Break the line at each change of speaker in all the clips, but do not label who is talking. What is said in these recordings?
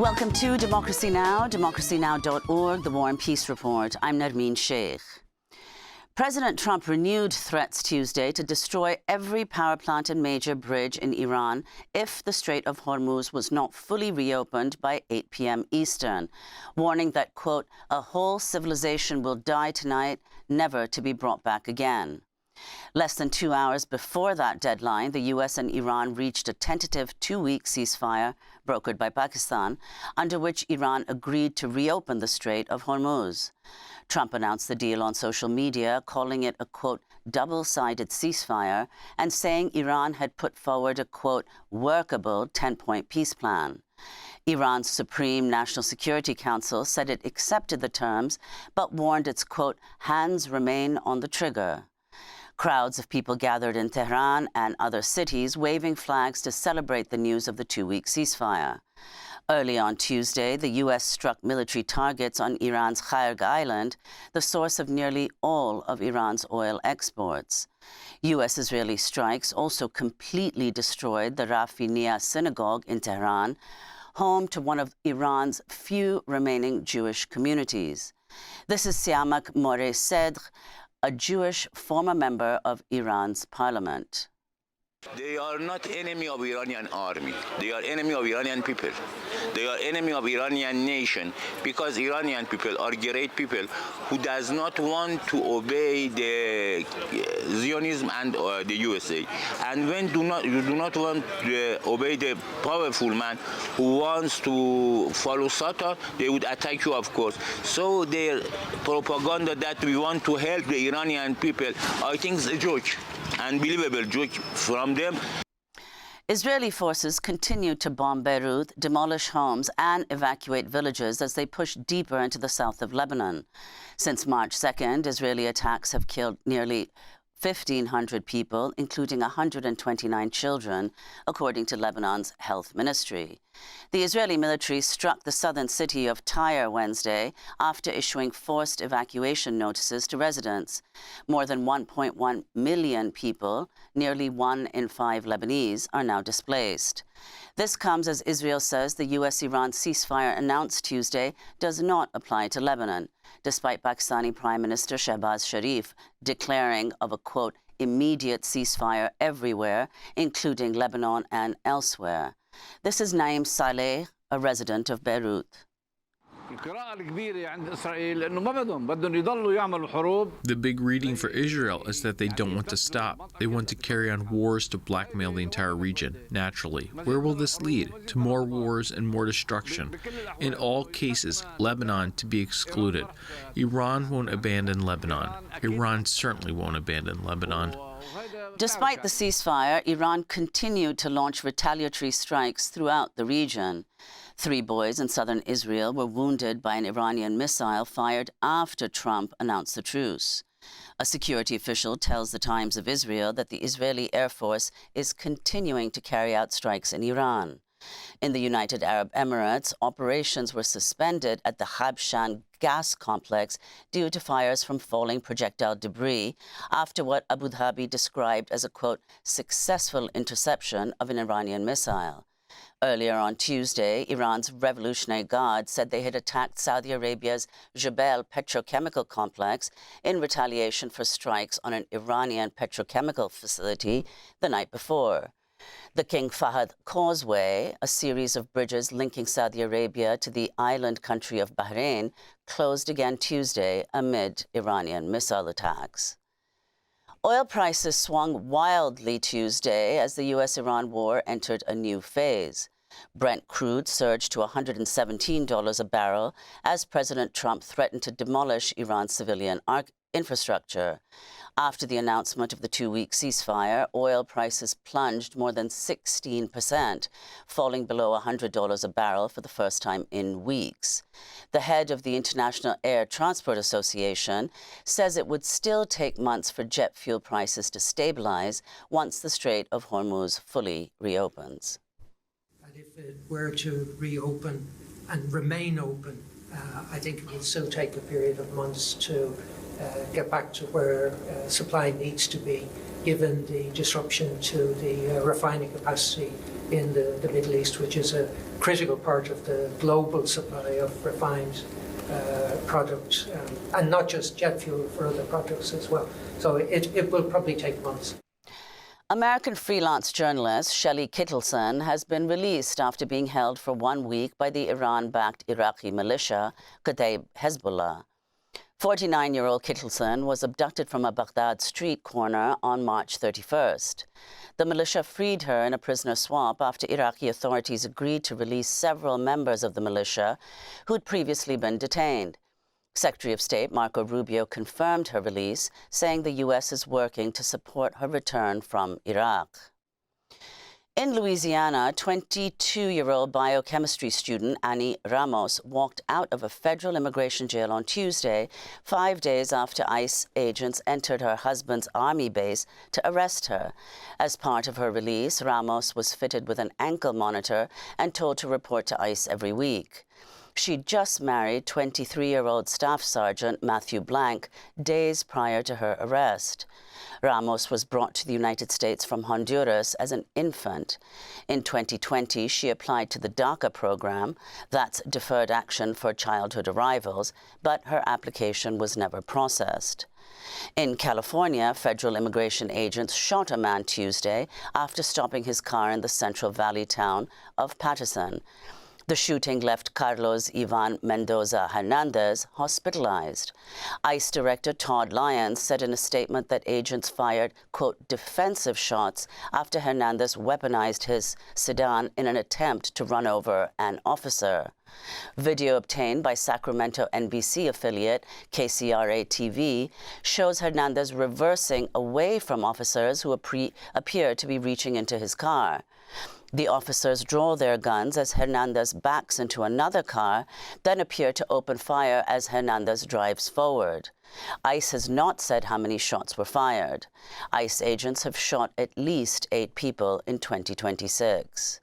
Welcome to Democracy Now!, democracynow.org, the War and Peace Report. I'm Nermeen Sheikh. President Trump renewed threats Tuesday to destroy every power plant and major bridge in Iran if the Strait of Hormuz was not fully reopened by 8 p.m. Eastern, warning that, quote, a whole civilization will die tonight, never to be brought back again. Less than 2 hours before that deadline, the U.S. and Iran reached a tentative 2-week ceasefire brokered by Pakistan, under which Iran agreed to reopen the Strait of Hormuz. Trump announced the deal on social media, calling it a, quote, double-sided ceasefire, and saying Iran had put forward a, quote, workable 10-point peace plan. Iran's Supreme National Security Council said it accepted the terms, but warned its, quote, hands remain on the trigger. Crowds of people gathered in Tehran and other cities, waving flags to celebrate the news of the 2-week ceasefire. Early on Tuesday, the U.S. struck military targets on Iran's Kharg Island, the source of nearly all of Iran's oil exports. U.S.-Israeli strikes also completely destroyed the Rafinia synagogue in Tehran, home to one of Iran's few remaining Jewish communities. This is Siamak Moreh-Sedr, a Jewish former member of Iran's parliament.
They are not enemy of Iranian army. They are enemy of Iranian people. They are enemy of Iranian nation, because Iranian people are great people who does not want to obey the Zionism and the USA. And when you do not want to obey the powerful man who wants to follow Satan, they would attack you, of course. So their propaganda that we want to help the Iranian people, I think is a joke. Unbelievable joke from them.
Israeli forces continue to bomb Beirut, demolish homes and evacuate villages as they push deeper into the south of Lebanon. Since March 2nd, Israeli attacks have killed nearly 1,500 people, including 129 children, according to Lebanon's health ministry. The Israeli military struck the southern city of Tyre Wednesday after issuing forced evacuation notices to residents. More than 1.1 million people, nearly 1 in 5 Lebanese, are now displaced. This comes as Israel says the U.S.-Iran ceasefire announced Tuesday does not apply to Lebanon, despite Pakistani Prime Minister Shehbaz Sharif declaring of a, quote, immediate ceasefire everywhere, including Lebanon and elsewhere. This is Naim Saleh, a resident of Beirut.
The big reading for Israel is that they don't want to stop. They want to carry on wars to blackmail the entire region, naturally. Where will this lead? To more wars and more destruction. In all cases, Lebanon to be excluded. Iran won't abandon Lebanon. Iran certainly won't abandon Lebanon.
Despite the ceasefire, Iran continued to launch retaliatory strikes throughout the region. 3 boys in southern Israel were wounded by an Iranian missile fired after Trump announced the truce. A security official tells the Times of Israel that the Israeli Air Force is continuing to carry out strikes in Iran. In the United Arab Emirates, operations were suspended at the Habshan gas complex due to fires from falling projectile debris after what Abu Dhabi described as a, quote, successful interception of an Iranian missile. Earlier on Tuesday, Iran's Revolutionary Guard said they had attacked Saudi Arabia's Jebel petrochemical complex in retaliation for strikes on an Iranian petrochemical facility the night before. The King Fahd Causeway, a series of bridges linking Saudi Arabia to the island country of Bahrain, closed again Tuesday amid Iranian missile attacks. Oil prices swung wildly Tuesday as the U.S.-Iran war entered a new phase. Brent crude surged to $117 a barrel as President Trump threatened to demolish Iran's civilian infrastructure. After the announcement of the 2-week ceasefire, oil prices plunged more than 16%, falling below $100 a barrel for the first time in weeks. The head of the International Air Transport Association says it would still take months for jet fuel prices to stabilize once the Strait of Hormuz fully reopens.
And if it were to reopen and remain open, I think it will still take a period of months to get back to where supply needs to be. given the disruption to the refining capacity in the Middle East, which is a critical part of the global supply of refined products, and not just jet fuel, for other products as well. So it will probably take months.
American freelance journalist Shelley Kittleson has been released after being held for 1 week by the Iran-backed Iraqi militia, Kataib Hezbollah. 49-year-old Kittleson was abducted from a Baghdad street corner on March 31st. The militia freed her in a prisoner swap after Iraqi authorities agreed to release several members of the militia who'd previously been detained. Secretary of State Marco Rubio confirmed her release, saying the U.S. is working to support her return from Iraq. In Louisiana, 22-year-old biochemistry student Annie Ramos walked out of a federal immigration jail on Tuesday, 5 days after ICE agents entered her husband's army base to arrest her. As part of her release, Ramos was fitted with an ankle monitor and told to report to ICE every week. She'd just married 23-year-old Staff Sergeant Matthew Blank days prior to her arrest. Ramos was brought to the United States from Honduras as an infant. In 2020, she applied to the DACA program, that's Deferred Action for Childhood Arrivals, but her application was never processed. In California, federal immigration agents shot a man Tuesday after stopping his car in the Central Valley town of Patterson. The shooting left Carlos Ivan Mendoza Hernandez hospitalized. ICE Director Todd Lyons said in a statement that agents fired, quote, defensive shots after Hernandez weaponized his sedan in an attempt to run over an officer. Video obtained by Sacramento NBC affiliate KCRA-TV shows Hernandez reversing away from officers who appear to be reaching into his car. The officers draw their guns as Hernandez backs into another car, then appear to open fire as Hernandez drives forward. ICE has not said how many shots were fired. ICE agents have shot at least 8 people in 2026.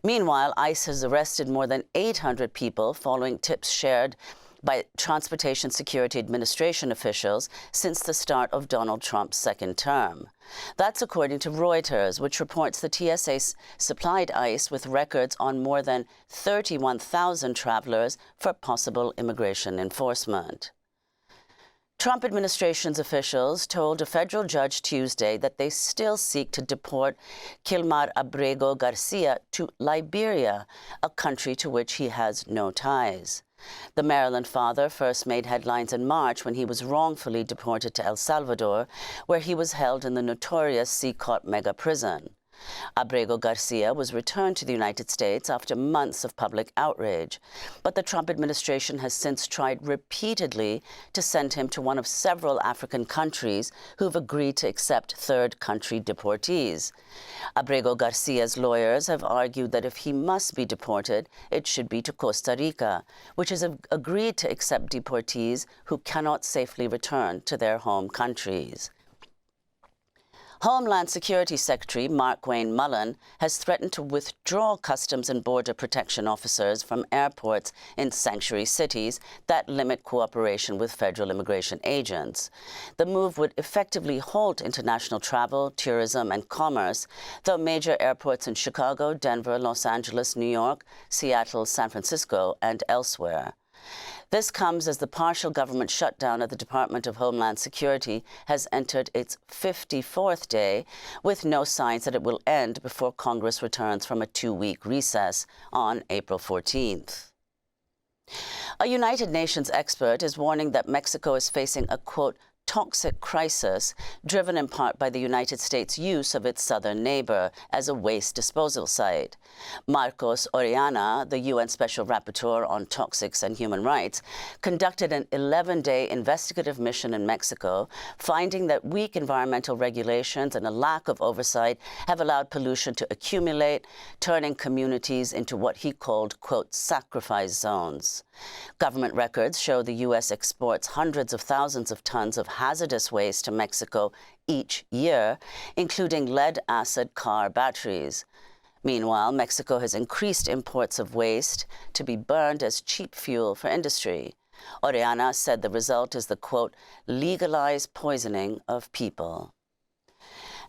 Meanwhile, ICE has arrested more than 800 people following tips shared by Transportation Security Administration officials since the start of Donald Trump's second term. That's according to Reuters, which reports the TSA supplied ICE with records on more than 31,000 travelers for possible immigration enforcement. Trump administration's officials told a federal judge Tuesday that they still seek to deport Kilmar Abrego Garcia to Liberia, a country to which he has no ties. The Maryland father first made headlines in March when he was wrongfully deported to El Salvador, where he was held in the notorious Seacott mega prison. Abrego Garcia was returned to the United States after months of public outrage, but the Trump administration has since tried repeatedly to send him to one of several African countries who've agreed to accept third country deportees. Abrego Garcia's lawyers have argued that if he must be deported, it should be to Costa Rica, which has agreed to accept deportees who cannot safely return to their home countries. Homeland Security Secretary Mark Wayne Mullen has threatened to withdraw Customs and Border Protection officers from airports in sanctuary cities that limit cooperation with federal immigration agents. The move would effectively halt international travel, tourism, and commerce, though major airports in Chicago, Denver, Los Angeles, New York, Seattle, San Francisco, and elsewhere. This comes as the partial government shutdown of the Department of Homeland Security has entered its 54th day, with no signs that it will end before Congress returns from a 2-week recess on April 14th. A United Nations expert is warning that Mexico is facing a, quote, toxic crisis driven in part by the United States' use of its southern neighbor as a waste disposal site. Marcos Oriana, the UN Special Rapporteur on Toxics and Human Rights, conducted an 11-day investigative mission in Mexico, finding that weak environmental regulations and a lack of oversight have allowed pollution to accumulate, turning communities into what he called, quote, sacrifice zones. Government records show the U.S. exports hundreds of thousands of tons of hazardous waste to Mexico each year, including lead-acid car batteries. Meanwhile, Mexico has increased imports of waste to be burned as cheap fuel for industry. Oriana said the result is the, quote, legalized poisoning of people.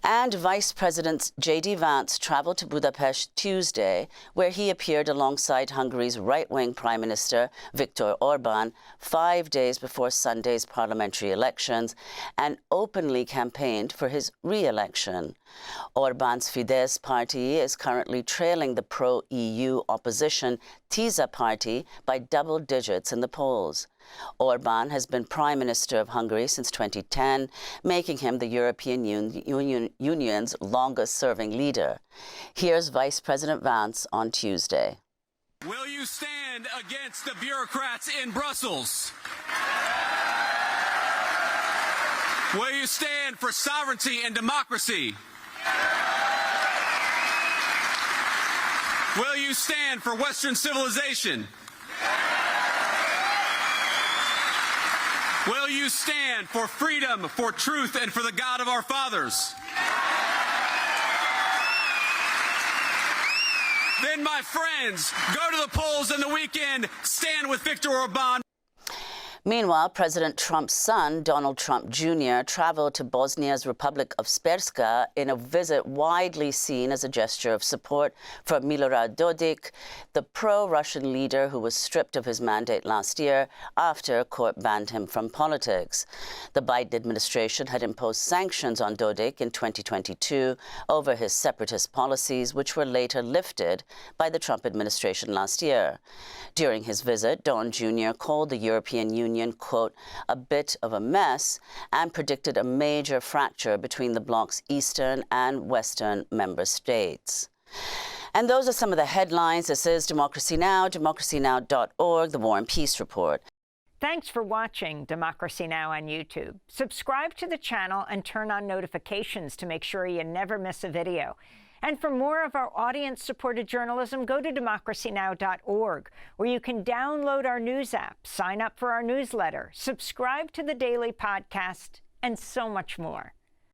And Vice President J.D. Vance traveled to Budapest Tuesday, where he appeared alongside Hungary's right-wing Prime Minister Viktor Orbán 5 days before Sunday's parliamentary elections and openly campaigned for his re-election. Orbán's Fidesz party is currently trailing the pro-EU opposition TISA party by double digits in the polls. Orbán has been Prime Minister of Hungary since 2010, making him the European Union's longest-serving leader. Here's Vice President Vance on Tuesday.
Will you stand against the bureaucrats in Brussels? Will you stand for sovereignty and democracy? Will you stand for Western civilization? Will you stand for freedom, for truth, and for the God of our fathers? Then, my friends, go to the polls in the weekend, stand with Viktor Orbán.
Meanwhile, President Trump's son, Donald Trump Jr., traveled to Bosnia's Republic of Srpska in a visit widely seen as a gesture of support for Milorad Dodik, the pro-Russian leader who was stripped of his mandate last year after a court banned him from politics. The Biden administration had imposed sanctions on Dodik in 2022 over his separatist policies, which were later lifted by the Trump administration last year. During his visit, Don Jr. called the European Union, quote, a bit of a mess, and predicted a major fracture between the bloc's eastern and western member states. And those are some of the headlines. This is Democracy Now!, democracynow.org, the War and Peace Report.
Thanks for watching Democracy Now! On YouTube. Subscribe to the channel and turn on notifications to make sure you never miss a video. And for more of our audience-supported journalism, go to democracynow.org, where you can download our news app, sign up for our newsletter, subscribe to the daily podcast, and so much more.